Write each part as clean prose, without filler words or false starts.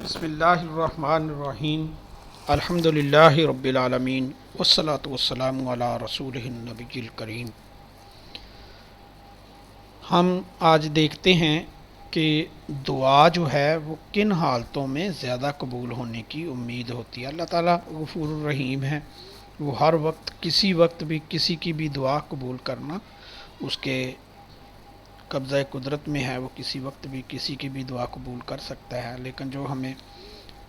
بسم اللہ الرحمن الرحیم الحمد للہ رب العالمین والصلاة والسلام علی رسولہ النبی الکریم۔ ہم آج دیکھتے ہیں کہ دعا جو ہے وہ کن حالتوں میں زیادہ قبول ہونے کی امید ہوتی ہے۔ اللہ تعالیٰ غفور الرحیم ہے، وہ ہر وقت کسی وقت بھی کسی کی بھی دعا قبول کرنا اس کے قبضہ قدرت میں ہے، وہ کسی وقت بھی کسی کی بھی دعا قبول کر سکتا ہے۔ لیکن جو ہمیں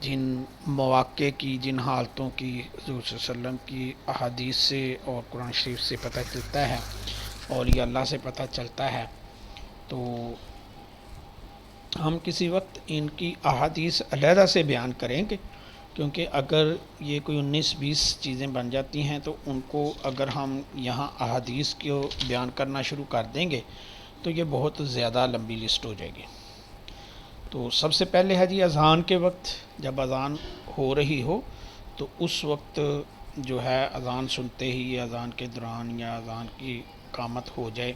جن مواقع کی، جن حالتوں کی حضور صلی اللہ علیہ وسلم کی احادیث سے اور قرآن شریف سے پتہ چلتا ہے اور یہ اللہ سے پتہ چلتا ہے، تو ہم کسی وقت ان کی احادیث علیحدہ سے بیان کریں گے، کیونکہ اگر یہ کوئی 19-20 چیزیں بن جاتی ہیں تو ان کو اگر ہم یہاں احادیث کو بیان کرنا شروع کر دیں گے تو یہ بہت زیادہ لمبی لسٹ ہو جائے گی۔ تو سب سے پہلے ہے جی اذان کے وقت، جب اذان ہو رہی ہو تو اس وقت جو ہے اذان سنتے ہی، اذان کے دوران یا اذان کی اقامت ہو جائے،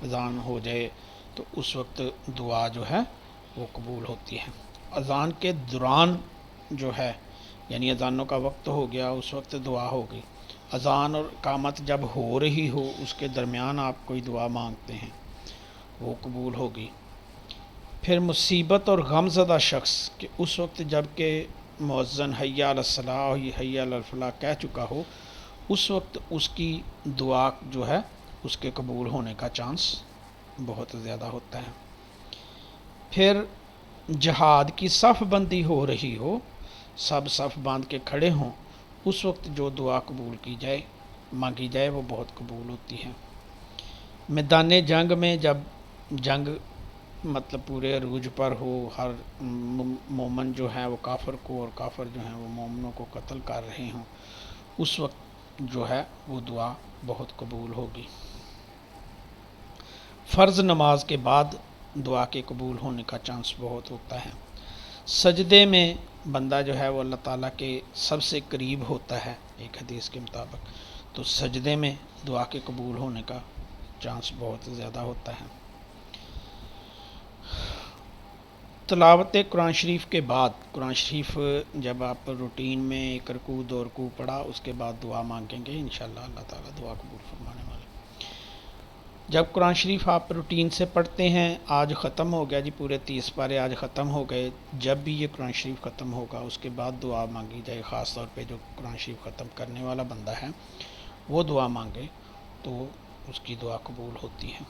اذان ہو جائے تو اس وقت دعا جو ہے وہ قبول ہوتی ہے۔ اذان کے دوران جو ہے یعنی اذانوں کا وقت ہو گیا، اس وقت دعا ہوگی۔ اذان اور اقامت جب ہو رہی ہو اس کے درمیان آپ کوئی دعا مانگتے ہیں وہ قبول ہوگی۔ پھر مصیبت اور غم زدہ شخص کہ اس وقت جب کہ مؤذن حی علی الصلاۃ حی علی الفلاح کہہ چکا ہو، اس وقت اس کی دعا جو ہے اس کے قبول ہونے کا چانس بہت زیادہ ہوتا ہے۔ پھر جہاد کی صف بندی ہو رہی ہو، سب صف باندھ کے کھڑے ہوں، اس وقت جو دعا قبول کی جائے، مانگی جائے، وہ بہت قبول ہوتی ہے۔ میدان جنگ میں جب جنگ مطلب پورے عروج پر ہو، ہر مومن جو ہے وہ کافر کو اور کافر جو ہیں وہ مومنوں کو قتل کر رہے ہوں، اس وقت جو ہے وہ دعا بہت قبول ہوگی۔ فرض نماز کے بعد دعا کے قبول ہونے کا چانس بہت ہوتا ہے۔ سجدے میں بندہ جو ہے وہ اللہ تعالیٰ کے سب سے قریب ہوتا ہے ایک حدیث کے مطابق، تو سجدے میں دعا کے قبول ہونے کا چانس بہت زیادہ ہوتا ہے۔ تلاوت قرآن شریف کے بعد، قرآن شریف جب آپ روٹین میں ایک رکوع دو رکوع پڑھا اس کے بعد دعا مانگیں گے، انشاءاللہ اللہ تعالیٰ دعا قبول فرمانے والے۔ جب قرآن شریف آپ روٹین سے پڑھتے ہیں، آج ختم ہو گیا جی، پورے 30 پارے آج ختم ہو گئے، جب بھی یہ قرآن شریف ختم ہوگا اس کے بعد دعا مانگی جائے، خاص طور پہ جو قرآن شریف ختم کرنے والا بندہ ہے وہ دعا مانگے تو اس کی دعا قبول ہوتی ہے۔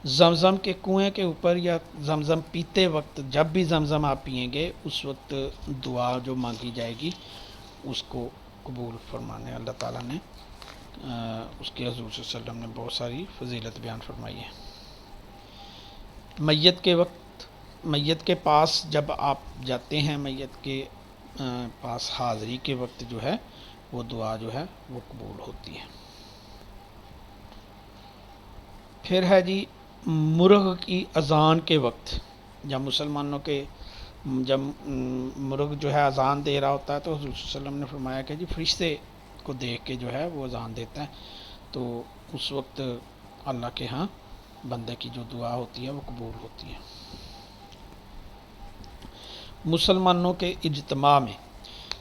زمزم کے کنویں کے اوپر یا زمزم پیتے وقت، جب بھی زمزم آپ پئیں گے اس وقت دعا جو مانگی جائے گی اس کو قبول فرمانے اللہ تعالیٰ نے اس کے حضور صلی اللہ علیہ وسلم نے بہت ساری فضیلت بیان فرمائی ہے۔ میت کے وقت، میت کے پاس جب آپ جاتے ہیں، میت کے پاس حاضری کے وقت جو ہے وہ دعا جو ہے وہ قبول ہوتی ہے۔ پھر ہے جی مرغ کی اذان کے وقت، جب مسلمانوں کے جب مرغ جو ہے اذان دے رہا ہوتا ہے تو حضور صلی اللہ علیہ وسلم نے فرمایا کہ جی فرشتے کو دیکھ کے جو ہے وہ اذان دیتا ہے، تو اس وقت اللہ کے ہاں بندے کی جو دعا ہوتی ہے وہ قبول ہوتی ہے۔ مسلمانوں کے اجتماع میں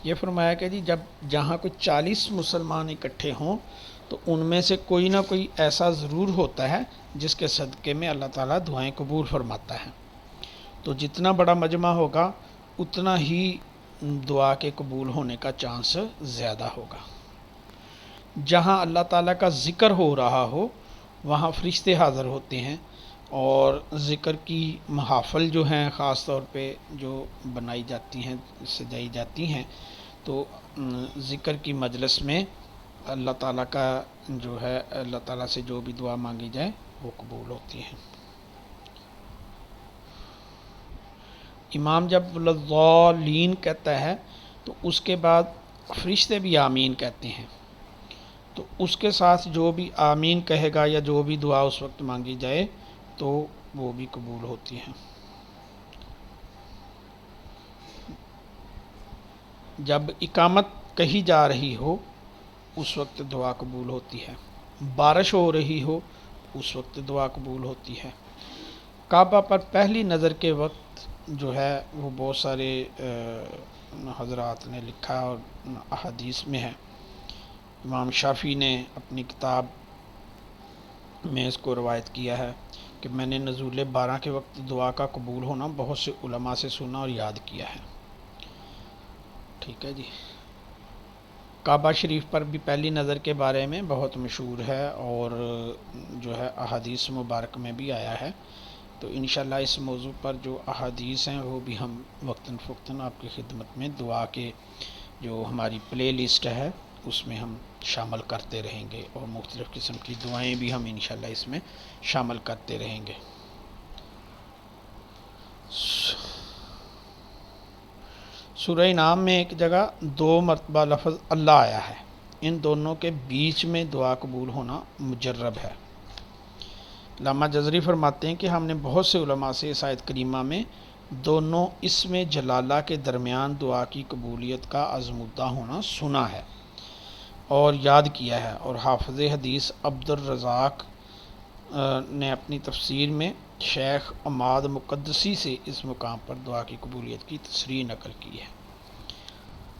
یہ فرمایا کہ جی جب جہاں کوئی 40 مسلمان اکٹھے ہوں تو ان میں سے کوئی نہ کوئی ایسا ضرور ہوتا ہے جس کے صدقے میں اللہ تعالیٰ دعائیں قبول فرماتا ہے، تو جتنا بڑا مجمع ہوگا اتنا ہی دعا کے قبول ہونے کا چانس زیادہ ہوگا۔ جہاں اللہ تعالیٰ کا ذکر ہو رہا ہو وہاں فرشتے حاضر ہوتے ہیں، اور ذکر کی محافل جو ہیں خاص طور پہ جو بنائی جاتی ہیں، سجائی جاتی ہیں، تو ذکر کی مجلس میں اللہ تعالیٰ کا جو ہے اللہ تعالیٰ سے جو بھی دعا مانگی جائے وہ قبول ہوتی ہے۔ امام جب والضالین کہتا ہے تو اس کے بعد فرشتے بھی آمین کہتے ہیں، تو اس کے ساتھ جو بھی آمین کہے گا یا جو بھی دعا اس وقت مانگی جائے تو وہ بھی قبول ہوتی ہے۔ جب اقامت کہی جا رہی ہو اس وقت دعا قبول ہوتی ہے، بارش ہو رہی ہو اس وقت دعا قبول ہوتی ہے، کعبہ پر پہلی نظر کے وقت جو ہے وہ بہت سارے حضرات نے لکھا اور احادیث میں ہے. امام شافعی نے اپنی کتاب میں اس کو روایت کیا ہے کہ میں نے نزول 12 کے وقت دعا کا قبول ہونا بہت سے علماء سے سنا اور یاد کیا ہے. ٹھیک ہے جی. کعبہ شریف پر بھی پہلی نظر کے بارے میں بہت مشہور ہے اور جو ہے احادیث مبارک میں بھی آیا ہے. تو انشاءاللہ اس موضوع پر جو احادیث ہیں وہ بھی ہم وقتاً فوقتاً آپ کی خدمت میں دعا کے جو ہماری پلے لسٹ ہے اس میں ہم شامل کرتے رہیں گے اور مختلف قسم کی دعائیں بھی ہم انشاءاللہ اس میں شامل کرتے رہیں گے. سورہ نام میں ایک جگہ 2 مرتبہ لفظ اللہ آیا ہے. ان دونوں کے بیچ میں دعا قبول ہونا مجرب ہے. علامہ جزری فرماتے ہیں کہ ہم نے بہت سے علماء سے اس آیت کریمہ میں دونوں اسم جلالہ کے درمیان دعا کی قبولیت کا آزمودہ ہونا سنا ہے اور یاد کیا ہے. اور حافظ حدیث عبد الرزاق نے اپنی تفسیر میں شیخ عماد مقدسی سے اس مقام پر دعا کی قبولیت کی تصریح نقل کی ہے.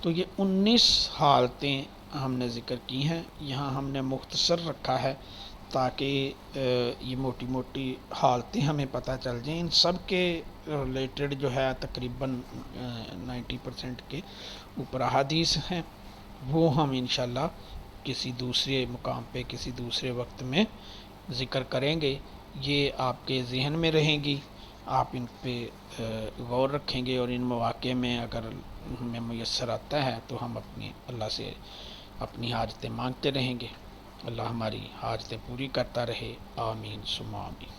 تو یہ 19 حالتیں ہم نے ذکر کی ہیں. یہاں ہم نے مختصر رکھا ہے تاکہ یہ موٹی موٹی حالتیں ہمیں پتہ چل جائیں. ان سب کے ریلیٹڈ جو ہے تقریباً 90% کے اوپر احادیث ہیں. وہ ہم انشاءاللہ کسی دوسرے مقام پہ کسی دوسرے وقت میں ذکر کریں گے. یہ آپ کے ذہن میں رہیں گی, آپ ان پہ غور رکھیں گے اور ان مواقع میں اگر ہمیں میسر آتا ہے تو ہم اپنی اللہ سے اپنی حاجتیں مانگتے رہیں گے. اللہ ہماری حاجتیں پوری کرتا رہے. آمین ثم آمین.